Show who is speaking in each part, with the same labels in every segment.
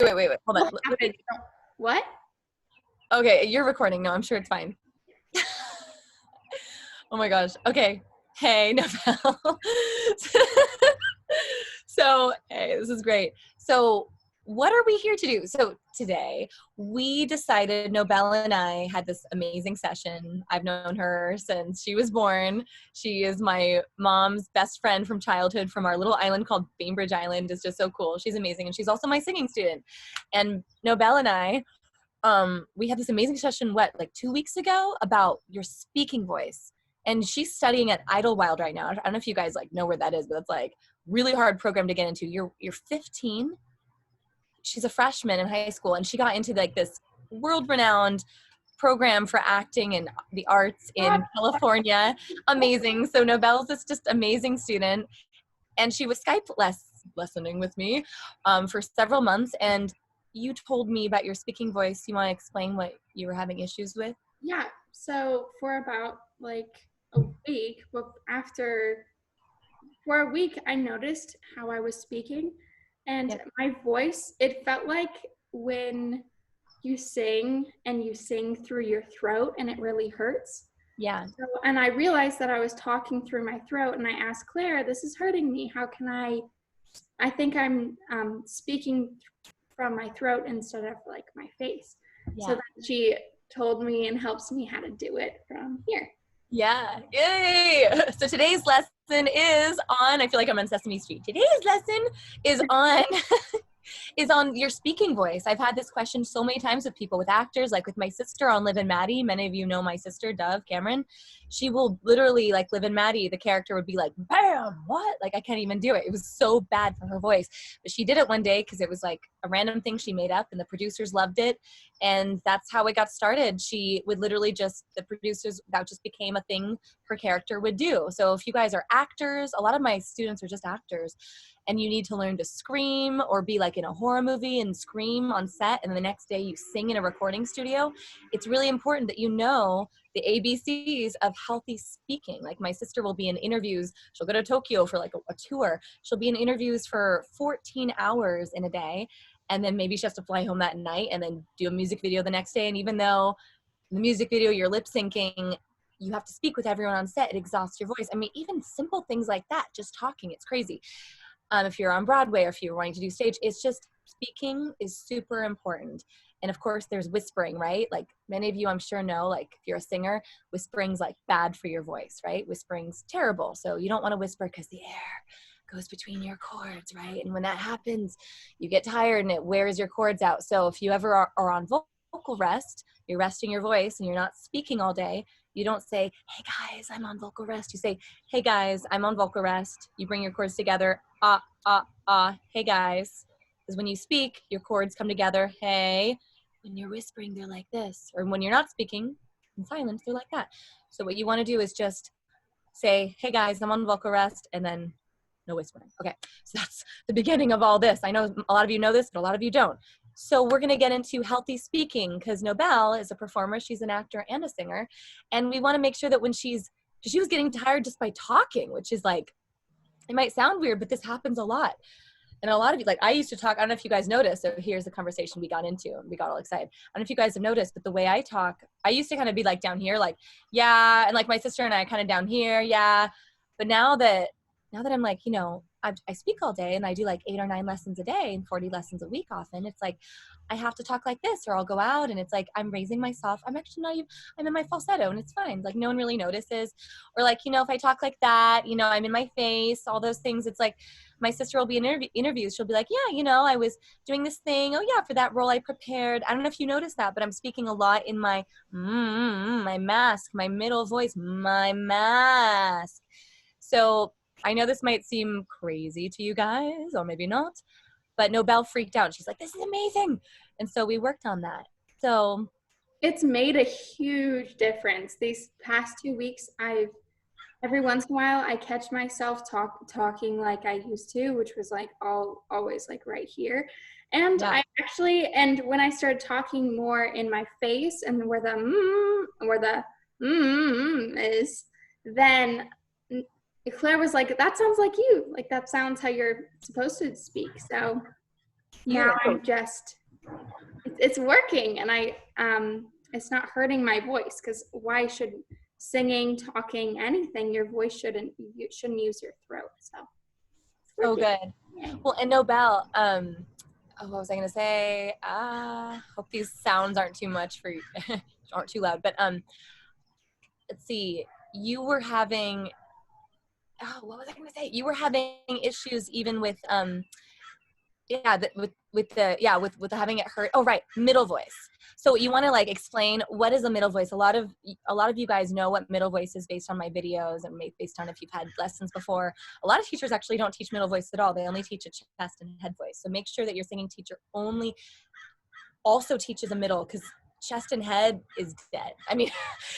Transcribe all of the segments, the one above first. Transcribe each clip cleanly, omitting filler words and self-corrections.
Speaker 1: Wait. Hold on.
Speaker 2: What?
Speaker 1: Okay, you're recording. No, I'm sure it's fine. Oh my gosh. Okay. Hey, Nobel. So, hey, this is great. So, what are we here to do? So, today we decided, Nobel and I had this amazing session. I've known her since she was born. She is my mom's best friend from childhood from our little island called Bainbridge Island. It's just so cool. She's amazing. And she's also my singing student. And Nobel and I, we had this amazing session, like 2 weeks ago, about your speaking voice. And she's studying at Idlewild right now. I don't know if you guys know where that is, but it's like really hard program to get into. You're 15. She's a freshman in high school, and she got into this world-renowned program for acting and the arts in California. Amazing. So Nobel's this just amazing student, and she was Skype lessoning with me for several months. And you told me about your speaking voice. You want to explain what you were having issues with?
Speaker 2: Yeah. So for about a week, for a week, I noticed how I was speaking, and my voice, it felt like when you sing and you sing through your throat and it really hurts.
Speaker 1: Yeah.
Speaker 2: So, and I realized that I was talking through my throat, and I asked Claire, this is hurting me. How can I think I'm speaking from my throat instead of my face. Yeah. So then she told me and helps me how to do it from here.
Speaker 1: Yeah. Yay. So today's lesson is on, I feel like I'm on Sesame Street. Today's lesson is on is on your speaking voice. I've had this question so many times with people, with actors, like with my sister on Liv and Maddie. Many of you know my sister, Dove Cameron. She will literally, like Liv and Maddie, the character would be like, bam, what? I can't even do it. It was so bad for her voice. But she did it one day because it was a random thing she made up, and the producers loved it. And that's how it got started. She would literally the producers, that just became a thing her character would do. So if you guys are actors, a lot of my students are just actors, and you need to learn to scream or be in a horror movie and scream on set, and the next day you sing in a recording studio, it's really important that you know the ABCs of healthy speaking. My sister will be in interviews. She'll go to Tokyo for a tour. She'll be in interviews for 14 hours in a day, and then maybe she has to fly home that night and then do a music video the next day. And even though in the music video you're lip syncing, you have to speak with everyone on set. It exhausts your voice. I mean, even simple things like that, just talking, it's crazy. If you're on Broadway or if you're wanting to do stage, it's just speaking is super important. And of course there's whispering, right? Many of you I'm sure know, if you're a singer, whispering's bad for your voice, right? Whispering's terrible. So you don't want to whisper because the air goes between your cords, right? And when that happens, you get tired and it wears your cords out. So if you ever are on vocal rest, you're resting your voice and you're not speaking all day, you don't say, hey guys, I'm on vocal rest. You say, hey guys, I'm on vocal rest. You bring your cords together, hey guys. Because when you speak, your cords come together, hey. When you're whispering, they're like this. Or when you're not speaking, in silence, they're like that. So what you want to do is just say, hey guys, I'm on vocal rest, and then no whispering. Okay, so that's the beginning of all this. I know a lot of you know this, but a lot of you don't. So we're going to get into healthy speaking because Nobel is a performer. She's an actor and a singer. And we want to make sure that when she was getting tired just by talking, which is it might sound weird, but this happens a lot. And a lot of you, I used to talk, I don't know if you guys noticed, so here's the conversation we got into, and we got all excited. I don't know if you guys have noticed, but the way I talk, I used to kind of be down here, yeah, and my sister and I kind of down here, yeah. But now that I'm I speak all day and I do 8 or 9 lessons a day and 40 lessons a week often, it's I have to talk like this or I'll go out and it's I'm raising myself. I'm actually not even, I'm in my falsetto and it's fine. No one really notices. Or if I talk like that, I'm in my face, all those things. It's my sister will be in interviews. She'll be like, yeah, I was doing this thing. Oh yeah, for that role I prepared. I don't know if you noticed that, but I'm speaking a lot in my mask, my middle voice, my mask. So I know this might seem crazy to you guys, or maybe not, but Nobel freaked out. She's like, this is amazing. And so we worked on that. So
Speaker 2: it's made a huge difference. These past 2 weeks, every once in a while, I catch myself talking like I used to, which was always right here. And yeah. And when I started talking more in my face and where the is, then Claire was like, that sounds like you. That sounds how you're supposed to speak. So now I'm just, it's working, and it's not hurting my voice, because why should singing, talking, anything, your voice you shouldn't use your throat. So it's
Speaker 1: So
Speaker 2: working.
Speaker 1: good. Well, and Nobel, what was I gonna say? Hope these sounds aren't too much for you, aren't too loud. But let's see. You were having, what was I gonna say? You were having issues even with with having it hurt. Oh, right, middle voice. So you want to like explain what is a middle voice. A lot of you guys know what middle voice is based on my videos and based on if you've had lessons before. A lot of teachers actually don't teach middle voice at all. They only teach a chest and head voice. So make sure that your singing teacher also teaches a middle, because chest and head is dead. I mean,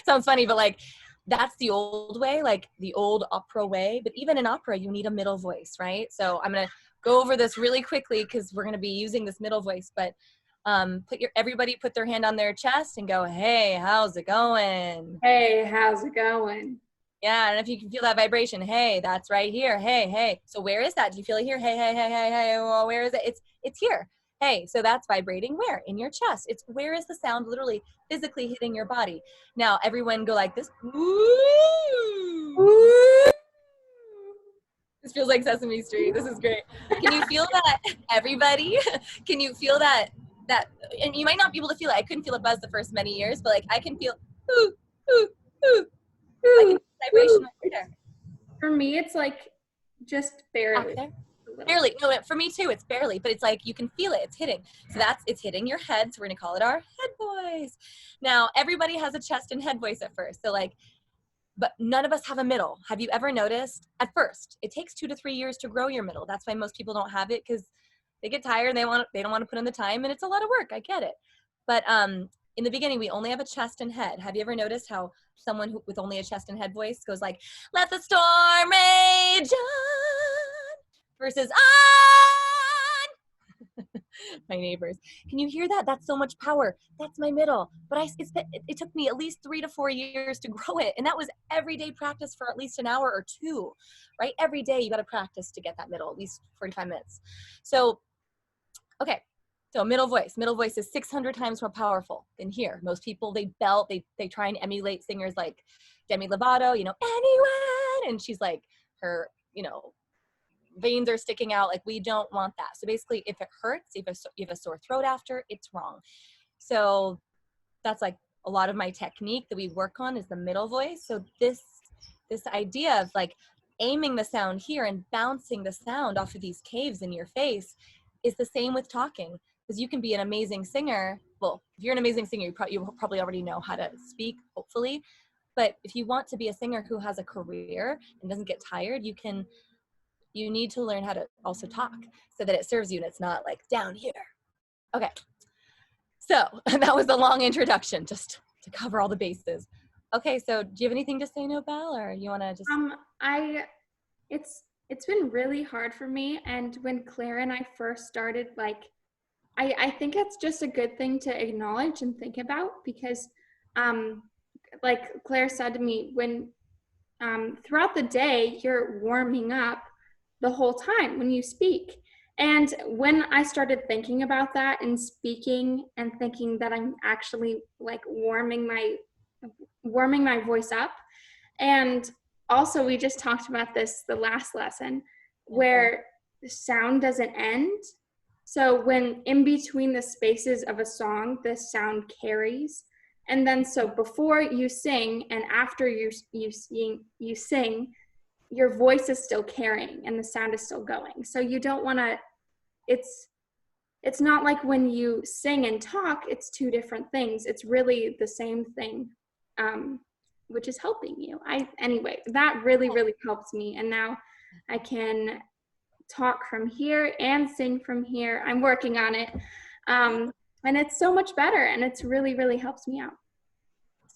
Speaker 1: sounds funny, but like that's the old way, like the old opera way. But even in opera, you need a middle voice, right? So I'm gonna go over this really quickly because we're gonna be using this middle voice. But everybody put their hand on their chest and go, hey, how's it going?
Speaker 2: Hey, how's it going?
Speaker 1: Yeah, and if you can feel that vibration, hey, that's right here. Hey, hey. So where is that? Do you feel it here? Hey, hey, hey, hey, hey. Well, where is it? It's here. Hey, so that's vibrating where? In your chest. It's where is the sound literally physically hitting your body. Now, everyone go like this. Ooh. This feels like Sesame Street. This is great. Can you feel that, everybody? Can you feel that, and you might not be able to feel it. I couldn't feel a buzz the first many years, but like I can feel, ooh, ooh, ooh. I can feel vibration right there.
Speaker 2: For me, it's like just barely.
Speaker 1: Barely. No, for me too, it's barely, but it's like you can feel it. It's hitting. So it's hitting your head. So we're going to call it our head voice. Now, everybody has a chest and head voice at first. So like, but none of us have a middle. Have you ever noticed? At first, it takes 2 to 3 years to grow your middle. That's why most people don't have it, because they get tired and they don't want to put in the time, and it's a lot of work. I get it. But in the beginning, we only have a chest and head. Have you ever noticed how someone with only a chest and head voice goes like, let the storm rage on, versus on? My neighbors. Can you hear that? That's so much power. That's my middle. But it took me at least 3 to 4 years to grow it. And that was everyday practice for at least an hour or two, right? Every day you got to practice to get that middle, at least 45 minutes. So, okay. So middle voice is 600 times more powerful than here. Most people, they belt, they try and emulate singers like Demi Lovato, anyone. And she's like, her, veins are sticking out. Like, we don't want that. So basically, if it hurts, if you have a sore throat after, it's wrong. So that's like a lot of my technique that we work on is the middle voice. So this idea of like aiming the sound here and bouncing the sound off of these caves in your face is the same with talking, because you can be an amazing singer. Well, if you're an amazing singer, you probably already know how to speak, hopefully. But if you want to be a singer who has a career and doesn't get tired, you need to learn how to also talk so that it serves you and it's not like down here. Okay. So that was the long introduction just to cover all the bases. Okay. So do you have anything to say, Nobel, or you want to just?
Speaker 2: It's been really hard for me. And when Claire and I first started, like, I think it's just a good thing to acknowledge and think about, because like Claire said to me, when throughout the day, you're warming up the whole time when you speak. And when I started thinking about that and speaking and thinking that I'm actually like warming my voice up. And also, we just talked about this the last lesson, where the sound doesn't end. So when in between the spaces of a song, the sound carries. And then so before you sing and after you sing, your voice is still carrying and the sound is still going. So you don't want to, it's not like when you sing and talk, it's two different things. It's really the same thing, which is helping you. Anyway, that really, really helps me. And now I can talk from here and sing from here. I'm working on it. And it's so much better, and it's really, really helps me out.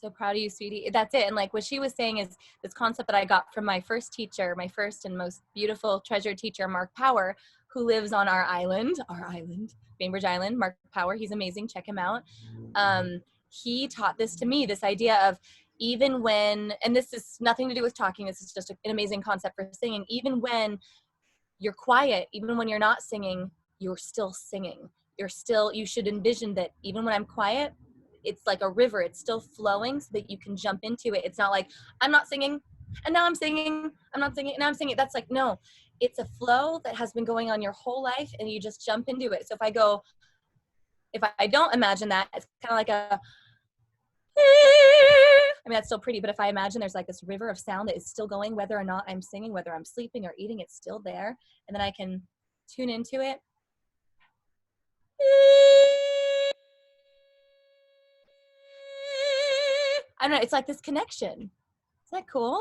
Speaker 1: So proud of you, sweetie. That's it. And like what she was saying is this concept that I got from my first teacher, my first and most beautiful treasured teacher, Mark Power, who lives on our island, Bainbridge Island. Mark Power, he's amazing. Check him out. He taught this to me, this idea of even when, and this is nothing to do with talking, this is just an amazing concept for singing, even when you're quiet, even when you're not singing, you're still singing. You should envision that even when I'm quiet, it's like a river. It's still flowing so that you can jump into it. It's not like, I'm not singing, and now I'm singing. I'm not singing, and now I'm singing. That's like, no. It's a flow that has been going on your whole life, and you just jump into it. So if I don't imagine that, it's kind of like I mean, that's still pretty, but if I imagine there's like this river of sound that is still going, whether or not I'm singing, whether I'm sleeping or eating, it's still there. And then I can tune into it. I don't know. It's like this connection. Is that cool?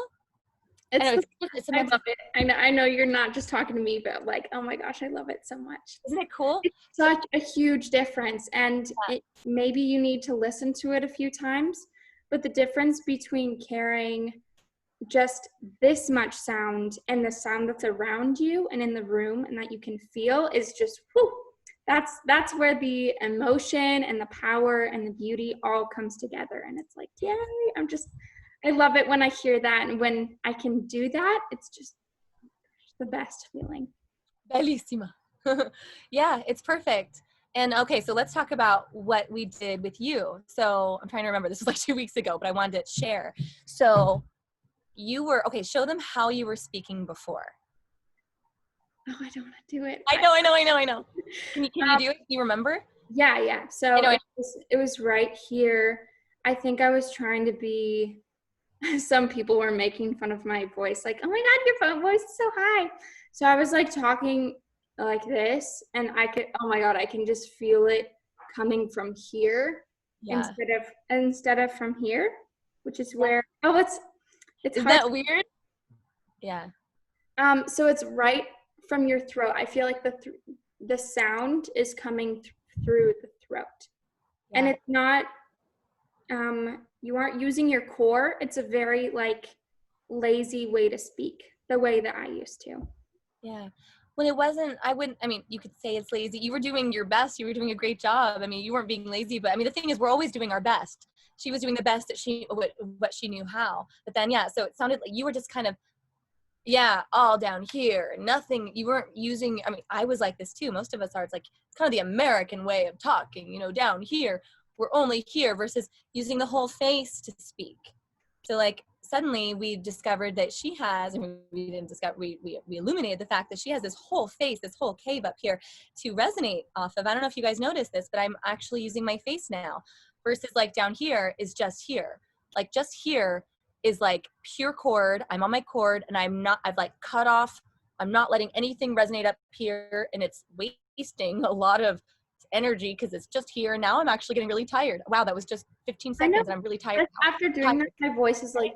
Speaker 2: I love it. I know you're not just talking to me, but like, oh my gosh, I love it so much.
Speaker 1: Isn't it cool?
Speaker 2: It's such a huge difference. And maybe you need to listen to it a few times, but the difference between carrying just this much sound and the sound that's around you and in the room and that you can feel is just, whew, that's where the emotion and the power and the beauty all comes together. And it's like, yay, I love it when I hear that. And when I can do that, it's just the best feeling.
Speaker 1: Bellissima. Yeah, it's perfect. And okay, so let's talk about what we did with you. So I'm trying to remember, this was like 2 weeks ago, but I wanted to share. So show them how you were speaking before.
Speaker 2: Oh, I don't want to do it.
Speaker 1: I know. Can you do it? Can you remember?
Speaker 2: Yeah. So it was right here. I think I was trying to be, some people were making fun of my voice, like, oh my God, your voice is so high. So I was like talking like this, and I can just feel it coming from here instead of from here, which is where, it's
Speaker 1: is
Speaker 2: hard.
Speaker 1: That weird? Yeah.
Speaker 2: So it's right from your throat. I feel like the sound is coming through the throat, and it's not, you aren't using your core. It's a very like lazy way to speak, the way that I used to.
Speaker 1: Yeah. When it wasn't, you could say it's lazy. You were doing your best. You were doing a great job. I mean, you weren't being lazy, but I mean, the thing is, we're always doing our best. She was doing the best that what she knew how. But then, so it sounded like you were just kind of, all down here. Nothing, you weren't using, I mean, I was like this too. Most of us are. It's like, it's kind of the American way of talking, down here. We're only here versus using the whole face to speak. So like suddenly we discovered that she has, and we didn't discover, we illuminated the fact that she has this whole face, this whole cave up here to resonate off of. I don't know if you guys noticed this, but I'm actually using my face now versus like down here is just here. Like just here is like pure chord. I'm on my chord and I've like cut off. I'm not letting anything resonate up here, and it's wasting a lot of energy because it's just here. Now I'm actually getting really tired. Wow, that was just 15 seconds and I'm really tired.
Speaker 2: After doing that, my voice is like,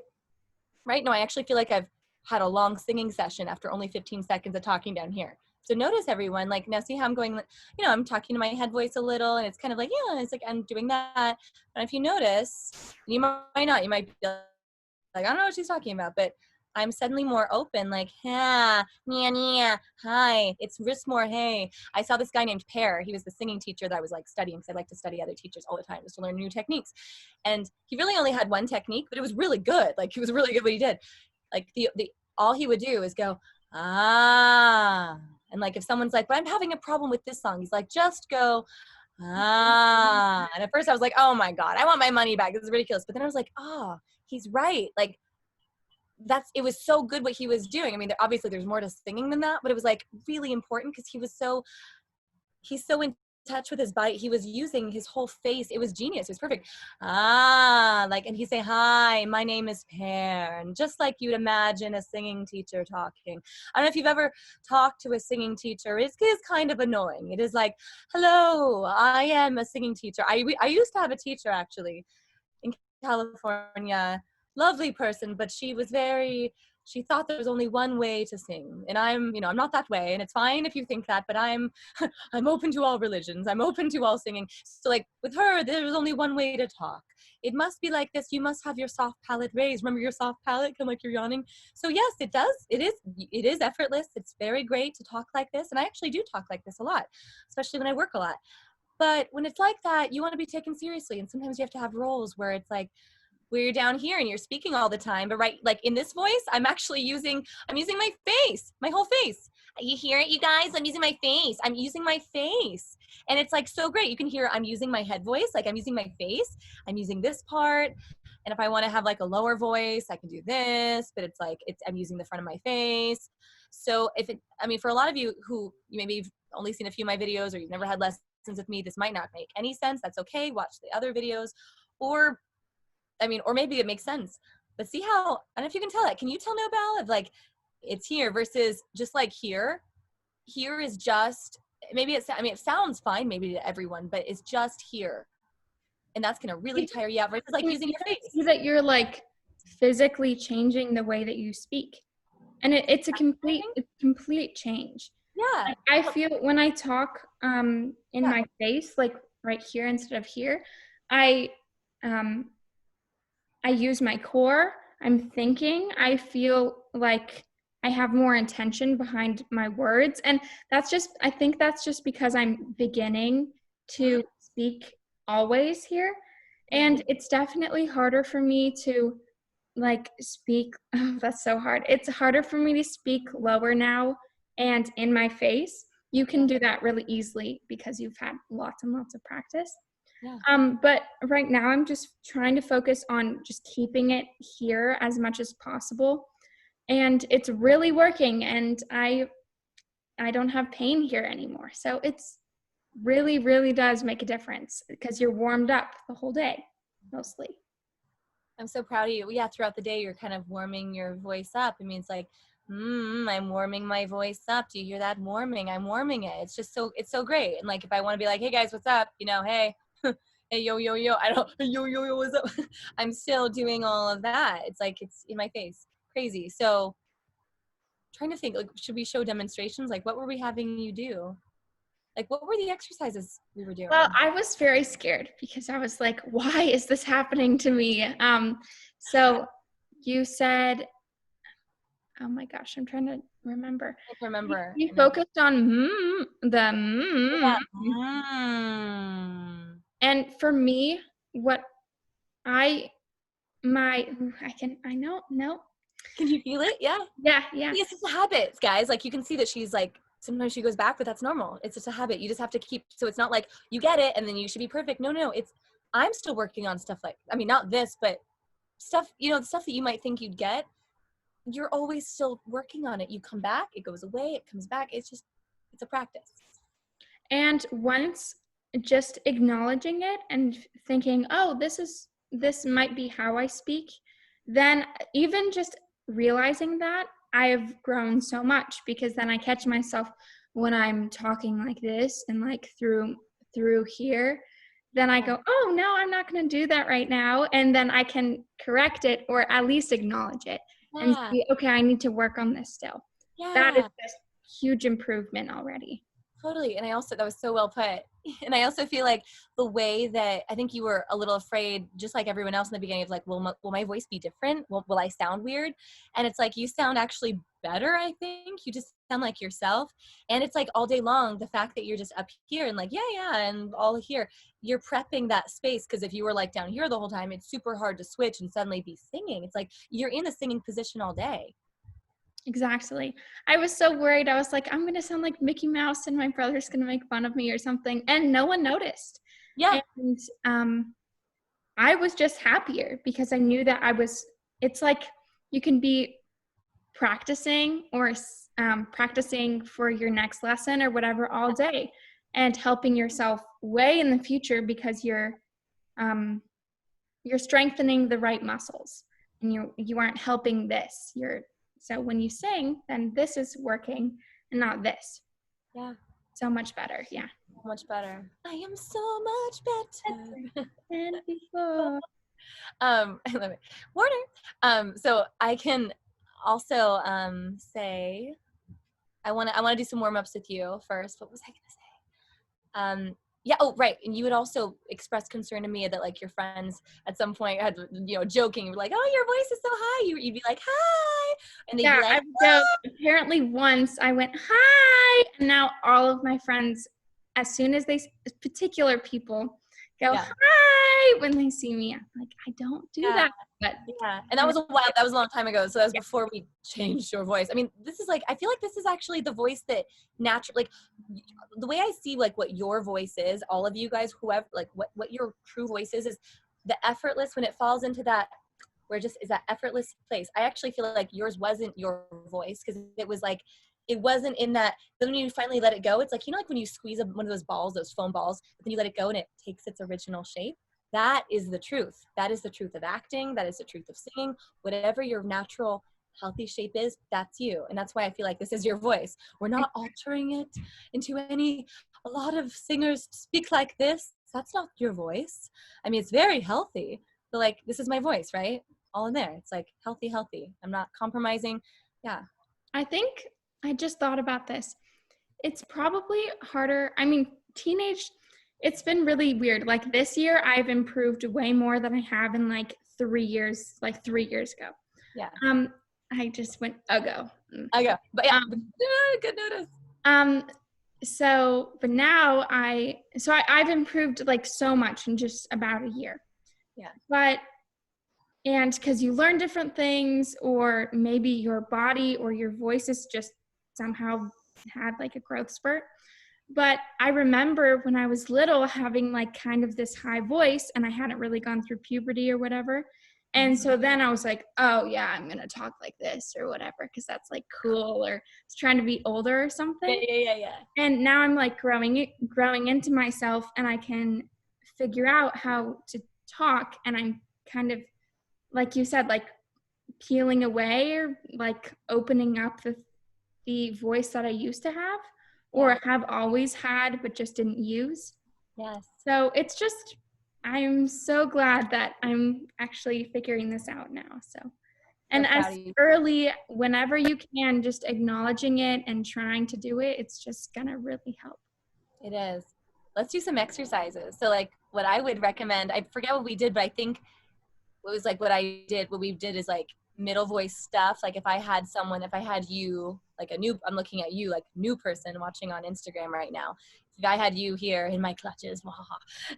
Speaker 1: right? No, I actually feel like I've had a long singing session after only 15 seconds of talking down here. So notice everyone, like, now see how I'm going, I'm talking to my head voice a little, and it's kind of like, it's like I'm doing that. And if you notice, you might not, you might be like, I don't know what she's talking about, but I'm suddenly more open, like, nya, hi. It's just more, hey. I saw this guy named Pear. He was the singing teacher that I was like studying, because I like to study other teachers all the time just to learn new techniques. And he really only had one technique, but it was really good. Like, he was really good what he did. Like, all he would do is go, ah. And like, if someone's like, but I'm having a problem with this song, he's like, just go, ah. And at first I was like, oh my God, I want my money back. This is ridiculous. But then I was like, oh, he's right. Like, it was so good what he was doing. I mean, obviously there's more to singing than that, but it was like really important because he's so in touch with his body. He was using his whole face. It was genius. It was perfect. And he'd say, hi, my name is Pear. And just like you'd imagine a singing teacher talking. I don't know if you've ever talked to a singing teacher. It is kind of annoying. It is like, hello, I am a singing teacher. I used to have a teacher actually in California. Lovely person, but she thought there was only one way to sing. And I'm not that way, and it's fine if you think that, but I'm open to all religions. I'm open to all singing. So like with her, there's only one way to talk. It must be like this. You must have your soft palate raised. Remember your soft palate? Kind of like you're yawning. So yes, it does. It is effortless. It's very great to talk like this. And I actually do talk like this a lot, especially when I work a lot. But when it's like that, you want to be taken seriously. And sometimes you have to have roles where it's like, where you're down here and you're speaking all the time, but right, like in this voice, I'm using my face, my whole face. You hear it, you guys? I'm using my face. I'm using my face. And it's like so great. You can hear I'm using my head voice, like I'm using my face. I'm using this part. And if I want to have like a lower voice, I can do this, but it's like I'm using the front of my face. So for a lot of you who you maybe you've only seen a few of my videos or you've never had lessons with me, this might not make any sense. That's okay. Watch the other videos. Or maybe it makes sense. But see how, I don't know if you can tell that. Can you tell Nobel if like it's here versus just like here? Here is just, it sounds fine maybe to everyone, but it's just here. And that's going to really tire you out versus like using your face.
Speaker 2: See that you're like physically changing the way that you speak. And it's a complete change.
Speaker 1: Yeah.
Speaker 2: I feel when I talk in my face, like right here instead of here, I use my core. I'm thinking. I feel like I have more intention behind my words. And I think that's just because I'm beginning to speak always here. And it's definitely harder for me to like speak. Oh, that's so hard. It's harder for me to speak lower now and in my face. You can do that really easily because you've had lots and lots of practice. Yeah. But right now I'm just trying to focus on just keeping it here as much as possible. And it's really working, and I don't have pain here anymore. So it's really, really does make a difference because you're warmed up the whole day, mostly.
Speaker 1: I'm so proud of you. Yeah, throughout the day, you're kind of warming your voice up. I mean, it's like, I'm warming my voice up. Do you hear that? Warming. I'm warming it. It's so great. And like, if I want to be like, hey guys, what's up? Hey, hey, yo, I don't, yo, what's up? I'm still doing all of that. It's like, it's in my face. Crazy. So trying to think, like, should we show demonstrations? Like, what were we having you do? Like, what were the exercises we were doing?
Speaker 2: Well, I was very scared because I was like, why is this happening to me? So you said, oh my gosh, I'm trying to remember. You focused on
Speaker 1: Yeah.
Speaker 2: And for me, no.
Speaker 1: Can you feel it? Yeah.
Speaker 2: Yeah.
Speaker 1: It's just habits, guys. Like you can see that she's like, sometimes she goes back, but that's normal. It's just a habit. You just have to keep, so it's not like you get it and then you should be perfect. No. I'm still working on stuff not this, but stuff, the stuff that you might think you'd get, you're always still working on it. You come back, it goes away, it comes back. It's a practice.
Speaker 2: And once just acknowledging it and thinking, oh, this might be how I speak, then even just realizing that, I've grown so much because then I catch myself when I'm talking like this and like through here, then I go, oh no, I'm not going to do that right now. And then I can correct it or at least acknowledge it and see, okay, I need to work on this still. Yeah. That is just huge improvement already.
Speaker 1: Totally. And that was so well put. And I also feel like the way that I think you were a little afraid, just like everyone else in the beginning, of like, will my voice be different? Will I sound weird? And it's like, you sound actually better, I think. You just sound like yourself. And it's like all day long, the fact that you're just up here and like, yeah, and all here, you're prepping that space. Because if you were like down here the whole time, it's super hard to switch and suddenly be singing. It's like, you're in a singing position all day.
Speaker 2: Exactly. I was so worried. I was like, I'm going to sound like Mickey Mouse and my brother's going to make fun of me or something. And no one noticed.
Speaker 1: Yeah.
Speaker 2: And I was just happier because I knew that it's like you can be practicing or practicing for your next lesson or whatever all day and helping yourself way in the future because you're strengthening the right muscles and you aren't helping this. So when you sing, then this is working and not this.
Speaker 1: Yeah.
Speaker 2: So much better. Yeah.
Speaker 1: So much better. I am so much better
Speaker 2: than before.
Speaker 1: I love it. Warner. So I can also say I want to do some warm-ups with you first. What was I going to say? Yeah. Oh, right. And you would also express concern to me that like your friends at some point had, joking, like, oh, your voice is so high. You'd be like, hi. And they'd be like,
Speaker 2: apparently once I went, hi. And now all of my friends as soon as particular people go,
Speaker 1: Yeah.
Speaker 2: hi, when they see me, I'm like, I don't do that. But
Speaker 1: yeah. And that was a long time ago. So that was before we changed your voice. I mean, this is like, I feel like this is actually the voice that like the way I see like what your voice is, all of you guys, whoever, like what your true voice is the effortless, when it falls into that, where just is that effortless place. I actually feel like yours wasn't your voice because it was like, it wasn't in that. Then when you finally let it go, it's like, you know, like when you squeeze one of those balls, those foam balls, but then you let it go and it takes its original shape. That is the truth. That is the truth of acting. That is the truth of singing. Whatever your natural healthy shape is, that's you. And that's why I feel like this is your voice. We're not altering it into a lot of singers speak like this. That's not your voice. I mean, it's very healthy, but like, this is my voice, right? All in there. It's like healthy. I'm not compromising. Yeah.
Speaker 2: I think I just thought about this. It's probably harder. I mean, it's been really weird. Like this year, I've improved way more than I have in like 3 years, like 3 years ago.
Speaker 1: Yeah.
Speaker 2: I just went ago.
Speaker 1: But yeah, good notice.
Speaker 2: But now I've improved like so much in just about a year.
Speaker 1: Yeah.
Speaker 2: And because you learn different things, or maybe your body or your voice is just somehow had like a growth spurt. But I remember when I was little having like kind of this high voice, and I hadn't really gone through puberty or whatever. And so then I was like, oh yeah, I'm going to talk like this or whatever, because that's like cool, or it's trying to be older or something.
Speaker 1: Yeah.
Speaker 2: And now I'm like growing into myself, and I can figure out how to talk. And I'm kind of, like you said, like peeling away or like opening up the voice that I used to have or have always had but just didn't use.
Speaker 1: Yes.
Speaker 2: So it's just, I'm so glad that I'm actually figuring this out now. So, and as early, whenever you can, just acknowledging it and trying to do it, it's just gonna really help.
Speaker 1: It is. Let's do some exercises. So like what I would recommend, I forget what we did, but I think it was like what we did is like middle voice stuff. Like if I had you, like I'm looking at you, like new person watching on Instagram right now. If I had you here in my clutches,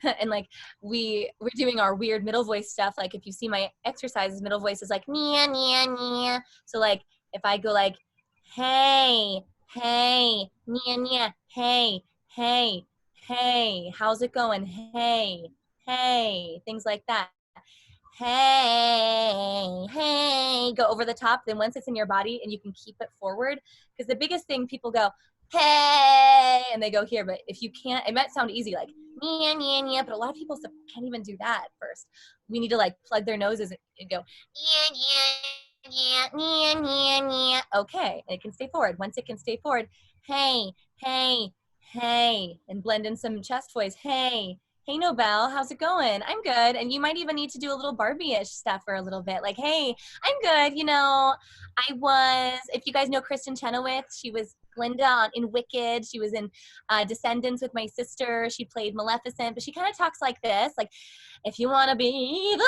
Speaker 1: and like we're doing our weird middle voice stuff. Like if you see my exercises, middle voice is like, nia, nia, nia. So like if I go like, hey, nia, nia, hey, how's it going? Hey, things like that. Hey, go over the top. Then once it's in your body and you can keep it forward, because the biggest thing, people go, hey, and they go here. But if you can't, it might sound easy, like, nia, nia, nia, but a lot of people can't even do that at first. We need to like plug their noses and go, nia, nia, nia, nia, nia. Okay, and it can stay forward. Once it can stay forward, hey, and blend in some chest voice, hey, Nobel, how's it going? I'm good. And you might even need to do a little Barbie-ish stuff for a little bit. Like, hey, I'm good. You know, if you guys know Kristen Chenoweth, she was Glinda in Wicked. She was in Descendants with my sister. She played Maleficent, but she kind of talks like this. Like, if you want to be evil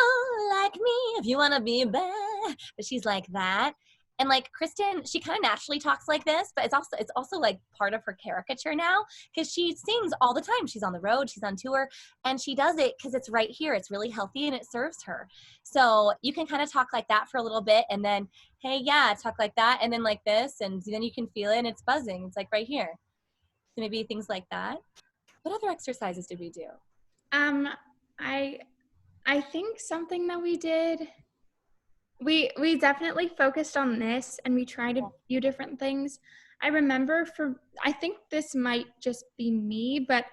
Speaker 1: like me, if you want to be bad. But she's like that. And like Kristen, she kind of naturally talks like this, but it's also like part of her caricature now, because she sings all the time. She's on the road, she's on tour, and she does it because it's right here. It's really healthy and it serves her. So you can kind of talk like that for a little bit, and then, hey, yeah, talk like that, and then like this, and then you can feel it, and it's buzzing. It's like right here. So maybe things like that. What other exercises did we do?
Speaker 2: I think something that we did, we definitely focused on this, and we tried a few different things. I remember I think this might just be me, but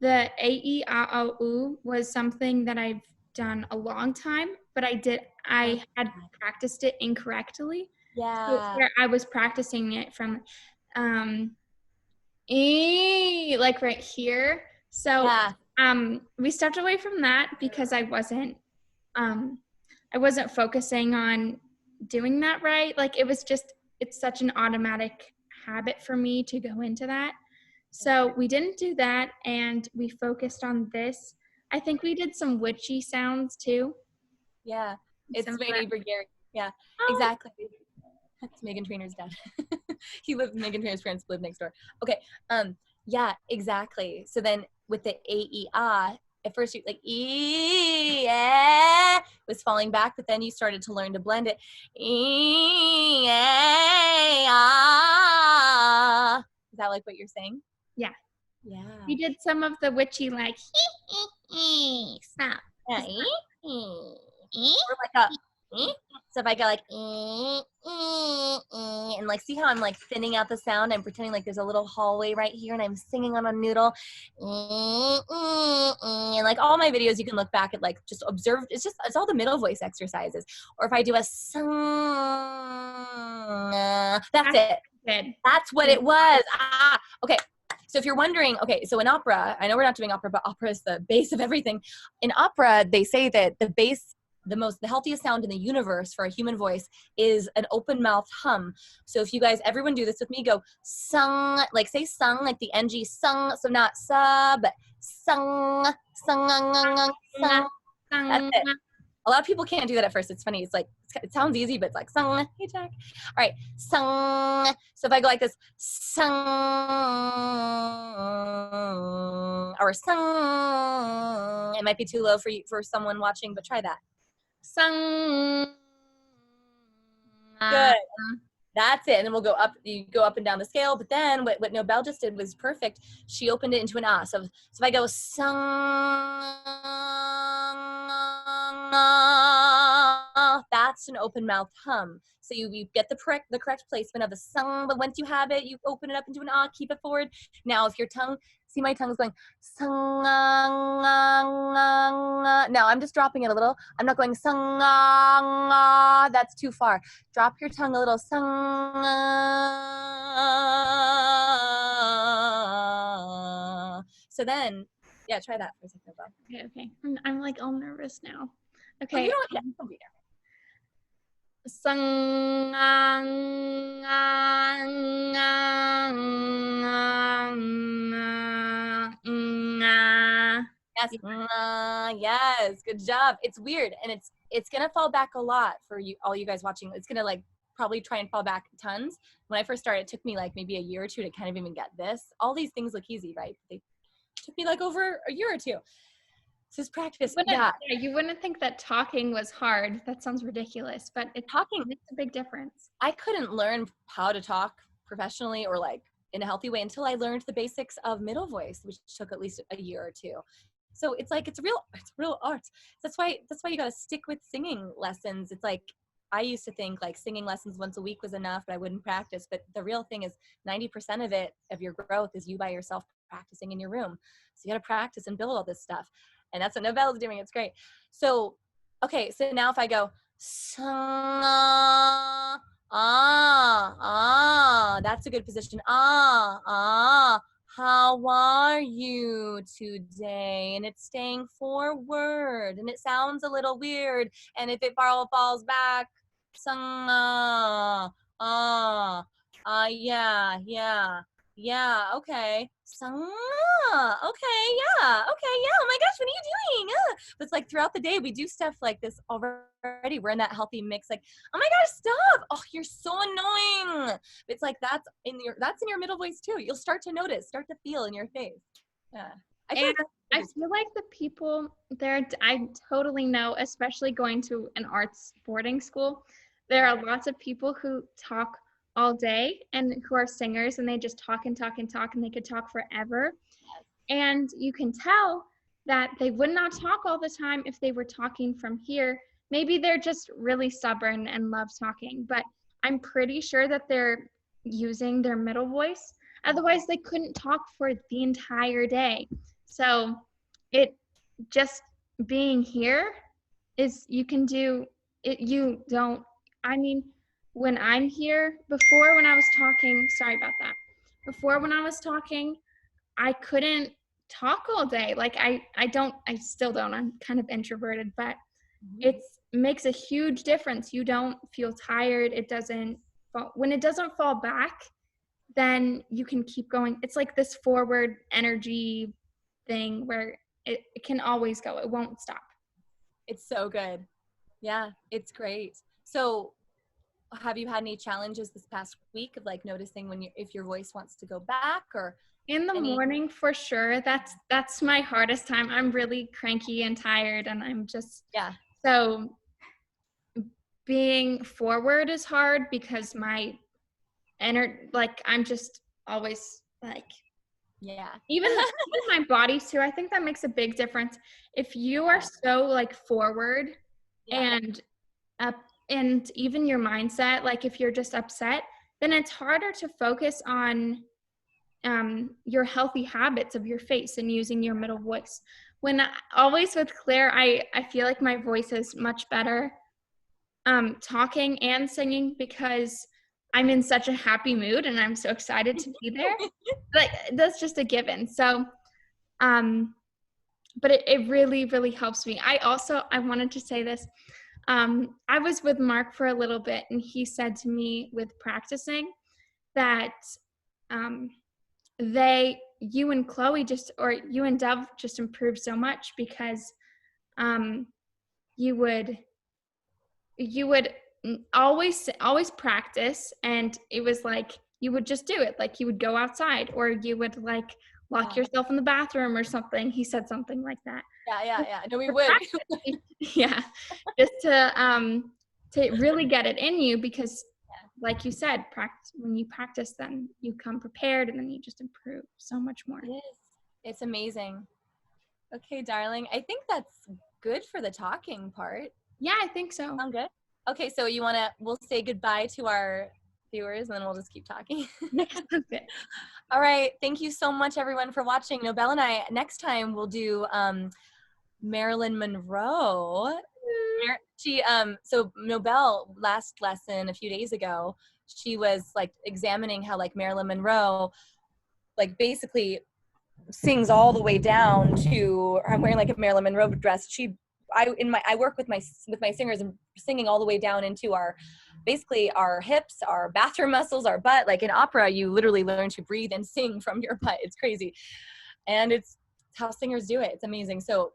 Speaker 2: the A-E-I-O-U was something that I've done a long time, but I had practiced it incorrectly.
Speaker 1: Yeah.
Speaker 2: So where I was practicing it from like right here. So we stepped away from that because I wasn't focusing on doing that right. Like it's such an automatic habit for me to go into that. So we didn't do that, and we focused on this. I think we did some witchy sounds too.
Speaker 1: Yeah, it's my neighbor Gary. Yeah, exactly. That's Megan Trainor's dad. Megan Trainor's parents live next door. Okay, Yeah, exactly. So then with the A-E-ah, at first you like was falling back, but then you started to learn to blend it. Is that like what you're saying?
Speaker 2: Yeah.
Speaker 1: Yeah.
Speaker 2: You did some of the witchy like stop.
Speaker 1: Yeah. Or like a so if I go like and like see how I'm like thinning out the sound, I'm pretending like there's a little hallway right here and I'm singing on a noodle, and like all my videos you can look back at, like just observe, it's all the middle voice exercises. Or if I do a song, that's it.
Speaker 2: Good.
Speaker 1: That's what it was. Okay. So if you're wondering, okay, so in opera, I know we're not doing opera, but opera is the base of everything. In opera, they say that the base, the healthiest sound in the universe for a human voice is an open mouth hum. So if you guys, everyone do this with me, go sung, like say sung, like the NG sung. So not sa, but sung, sung. That's it. A lot of people can't do that at first. It's funny. It's like, it sounds easy, but it's like sung. Hey, Jack. All right, sung. So if I go like this, sung, or sung, it might be too low for you, for someone watching, but try that.
Speaker 2: Sung.
Speaker 1: Good. That's it. And then we'll go up, you go up and down the scale. But then what Nobel just did was perfect. She opened it into an ah. So if I go sung, that's an open mouth hum. So you get the correct placement of the sung, but once you have it, you open it up into an ah, keep it forward. Now if your tongue, see my tongue is going sung, now I'm just dropping it a little. I'm not going sung, that's too far. Drop your tongue a little sung. So then, yeah, try that for a second.
Speaker 2: Okay. I'm like all nervous now.
Speaker 1: Oh,
Speaker 2: Okay.
Speaker 1: you don't be nervous.
Speaker 2: Sung.
Speaker 1: Yes, yes, good job. It's weird, and it's gonna fall back a lot for you, all you guys watching. It's gonna like probably try and fall back tons. When I first started, it took me like maybe a year or two to kind of even get this. All these things look easy, right? They took me like over a year or two. So it's practice. Yeah,
Speaker 2: you wouldn't think that talking was hard. That sounds ridiculous, but
Speaker 1: talking
Speaker 2: makes a big difference.
Speaker 1: I couldn't learn how to talk professionally or like in a healthy way until I learned the basics of middle voice, which took at least a year or two. So it's like it's real art. That's why you got to stick with singing lessons. It's like I used to think like singing lessons once a week was enough, but I wouldn't practice. But the real thing is 90% of it, of your growth, is you by yourself practicing in your room. So you got to practice and build all this stuff. And that's what Novelle's doing. It's great. So, okay. So now if I go, that's a good position. How are you today? And it's staying forward, and it sounds a little weird. And if it falls back, yeah, okay. Okay, yeah, oh my gosh, what are you doing? But it's like throughout the day, we do stuff like this already. We're in that healthy mix, like, oh my gosh, stop. Oh, you're so annoying. It's like that's in your middle voice too. You'll start to notice, start to feel in your face. Yeah.
Speaker 2: I feel like the people there, I totally know, especially going to an arts boarding school, there are lots of people who talk all day and who are singers, and they just talk and talk and talk, and they could talk forever. And you can tell that they would not talk all the time if they were talking from here. Maybe they're just really stubborn and love talking, but I'm pretty sure that they're using their middle voice. Otherwise, they couldn't talk for the entire day. So it just being here is, you can do it. You don't, I mean, when I'm here, before when I was talking, sorry about that. Before when I was talking, I couldn't talk all day. Like I still don't, I'm kind of introverted, but it makes a huge difference. You don't feel tired. It doesn't fall, when it doesn't fall back, then you can keep going. It's like this forward energy thing where it can always go. It won't stop.
Speaker 1: It's so good. Yeah, it's great. So have you had any challenges this past week of like noticing if your voice wants to go back, or
Speaker 2: In the morning, for sure. That's my hardest time. I'm really cranky and tired, and I'm just so being forward is hard because my I'm just always like even my body too. I think that makes a big difference. If you are so like forward and up, and even your mindset, like if you're just upset, then it's harder to focus on your healthy habits of your face and using your middle voice. Always with Claire, I feel like my voice is much better talking and singing because I'm in such a happy mood and I'm so excited to be there. Like that's just a given. So but it really, really helps me. I wanted to say this. I was with Mark for a little bit, and he said to me with practicing that you and Chloe or you and Dev just improved so much because you would always practice, and it was like you would just do it. Like you would go outside, or you would like lock yourself in the bathroom or something. He said something like that.
Speaker 1: Yeah. No, we would.
Speaker 2: Yeah, just to really get it in you because, like you said, when you practice, then you come prepared, and then you just improve so much more.
Speaker 1: It is. It's amazing. Okay, darling. I think that's good for the talking part.
Speaker 2: Yeah, I think so.
Speaker 1: Sound good? Okay, so we'll say goodbye to our viewers, and then we'll just keep talking.
Speaker 2: Okay.
Speaker 1: All right. Thank you so much, everyone, for watching. Nobel and I, next time, we'll do Marilyn Monroe. So Nobel, last lesson a few days ago, she was like examining how like Marilyn Monroe, like basically sings all the way down to, I'm wearing like a Marilyn Monroe dress. I work with my singers and singing all the way down into our hips, our bathroom muscles, our butt. Like in opera, you literally learn to breathe and sing from your butt. It's crazy. And it's how singers do it. It's amazing. So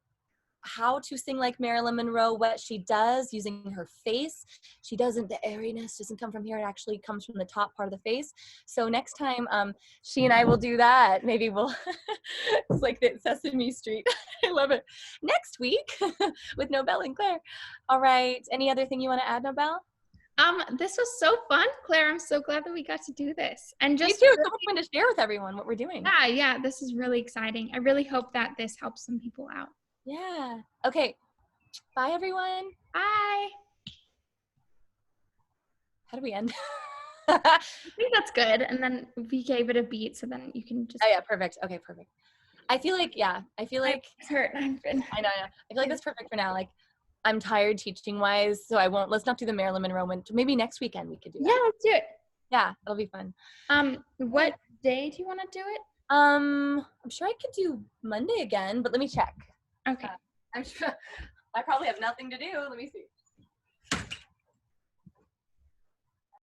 Speaker 1: how to sing like Marilyn Monroe, what she does using her face. The airiness doesn't come from here. It actually comes from the top part of the face. So next time she and I will do that. Maybe we'll, it's like the Sesame Street. I love it. Next week with Nobel and Claire. All right. Any other thing you want to add, Nobel?
Speaker 2: This was so fun, Claire. I'm so glad that we got to do this. And just
Speaker 1: me too. It's so fun to share with everyone what we're doing.
Speaker 2: Yeah. This is really exciting. I really hope that this helps some people out.
Speaker 1: Yeah. Okay. Bye, everyone.
Speaker 2: Bye.
Speaker 1: How do we end?
Speaker 2: I think that's good. And then we gave it a beat, so then you can just.
Speaker 1: Oh yeah, perfect. Okay, perfect. I feel like
Speaker 2: it's hurt. I know.
Speaker 1: I feel like that's perfect for now. Like I'm tired teaching wise, so I won't. Let's not do the Marilyn Monroe one. Maybe next weekend we could do that.
Speaker 2: Yeah, let's do it.
Speaker 1: Yeah, it'll be fun.
Speaker 2: What day do you want to do it?
Speaker 1: I'm sure I could do Monday again, but let me check.
Speaker 2: Okay.
Speaker 1: I'm sure I probably have nothing to do. Let me see.